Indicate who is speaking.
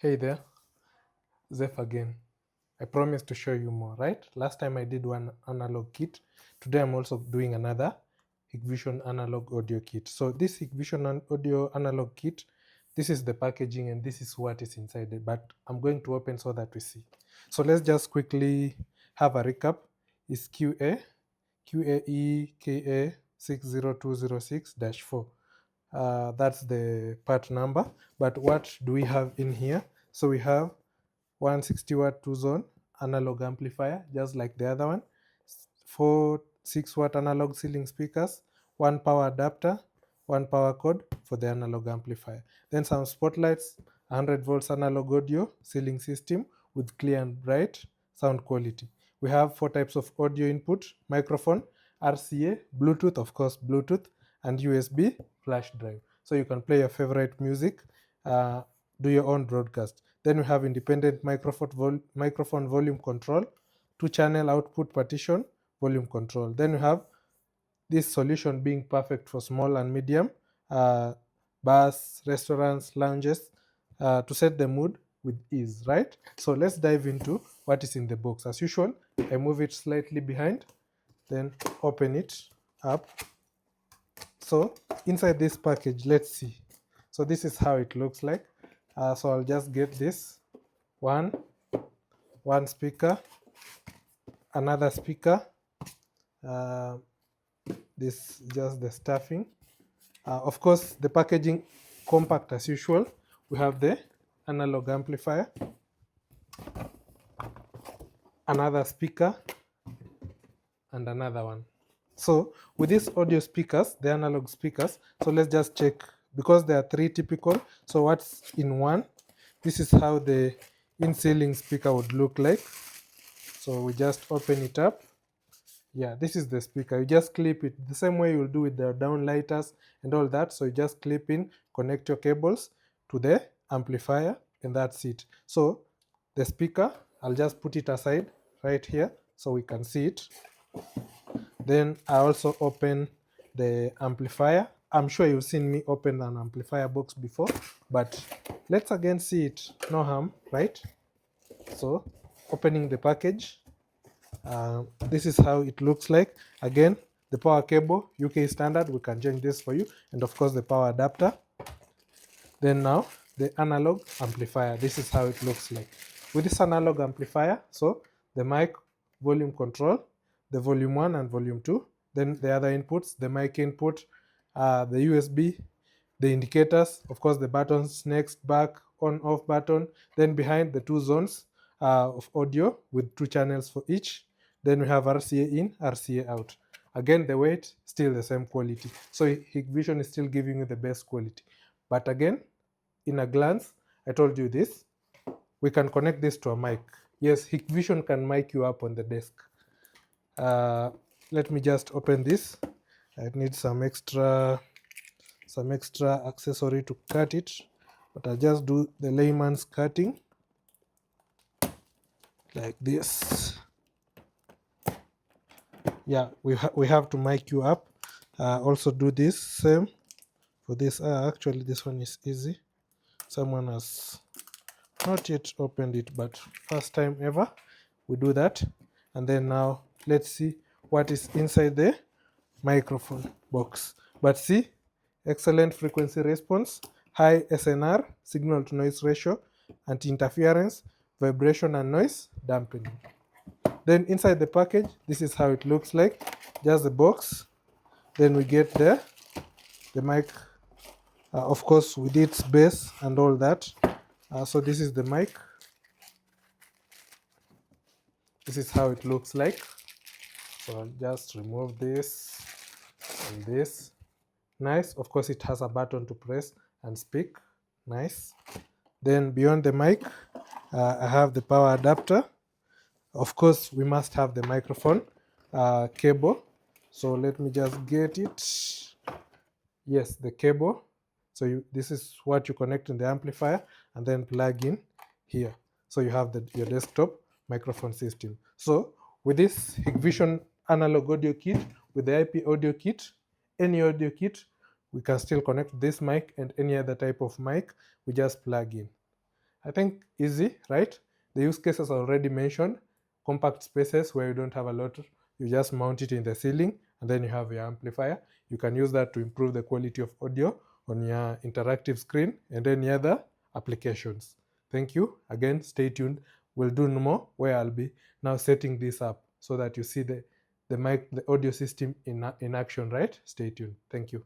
Speaker 1: Hey there, Zeph again. I promised to show you more, right? Last time I did one analog kit. Today I'm also doing another HIKVISION analog audio kit. So this HIKVISION audio analog kit, this is the packaging and this is what is inside it. But I'm going to open so that we see. So let's just quickly have a recap. It's QAE 60206-4. That's the part number. But what do we have in here? So we have 160 watt 2-zone analog amplifier, just like the other one. 4 6-watt analog ceiling speakers, 1 power adapter, 1 power cord for the analog amplifier. Then some spotlights, 100 volts analog audio ceiling system with clear and bright sound quality. We have 4 types of audio input: microphone, RCA, Bluetooth, of course Bluetooth, and USB flash drive. So you can play your favorite music, do your own broadcast. Then we have independent microphone volume control, 2-channel output partition, volume control. Then we have this solution being perfect for small and medium bars, restaurants, lounges, to set the mood with ease, right? So let's dive into what is in the box. As usual, I move it slightly behind, then open it up. So inside this package, let's see. So this is how it looks like. So I'll just get this one speaker, another speaker, this just the stuffing. Of course, the packaging compact as usual. We have the analog amplifier, another speaker, and another one. So with these audio speakers, the analog speakers, so let's just check, because there are 3 typical. So what's in one? This is how the in-ceiling speaker would look like. So we just open it up. Yeah, this is the speaker. You just clip it the same way you'll do with the downlighters and all that. So you just clip in, connect your cables to the amplifier, and that's it. So the speaker, I'll just put it aside right here so we can see it. Then I also open the amplifier. I'm sure you've seen me open an amplifier box before, but let's again see it. No harm, right? So opening the package, this is how it looks like. Again, the power cable, UK standard, we can change this for you, and of course the power adapter. Then now the analog amplifier, this is how it looks like. With this analog amplifier, so the mic volume control, the volume 1 and volume 2, then the other inputs, the mic input, the USB, the indicators, of course the buttons, next, back, on, off button, then behind the 2 zones of audio with 2 channels for each. Then we have RCA in, RCA out. Again, the weight, still the same quality. So HIKVISION is still giving you the best quality. But again, in a glance, I told you this, we can connect this to a mic. Yes, HIKVISION can mic you up on the desk. Let me just open this. I need some extra accessory to cut it, but I'll just do the layman's cutting like this. Yeah, we have to mic you up. Also do this same for this. Actually this one is easy. Someone has not yet opened it, but first time ever we do that. And then now let's see what is inside the microphone box. But see, excellent frequency response, high SNR, signal to noise ratio, anti-interference, vibration and noise dampening. Then inside the package, this is how it looks like, just the box. Then we get the mic, of course with its base and all that. So this is the mic. This is how it looks like. So I'll just remove this and this. Nice. Of course it has a button to press and speak. Nice. Then beyond the mic, I have the power adapter. Of course we must have the microphone cable. So let me just get it. Yes, the cable. So this is what you connect in the amplifier and then plug in here. So you have your desktop microphone system. So with this HIKVISION analog audio kit, with the IP audio kit, any audio kit, we can still connect this mic and any other type of mic. We just plug in. I think easy, right? The use cases are already mentioned. Compact spaces where you don't have a lot, you just mount it in the ceiling, and then you have your amplifier. You can use that to improve the quality of audio on your interactive screen and any other applications. Thank you. Again, stay tuned. We'll do more where I'll be now setting this up so that you see the audio system in action, right? Stay tuned. Thank you.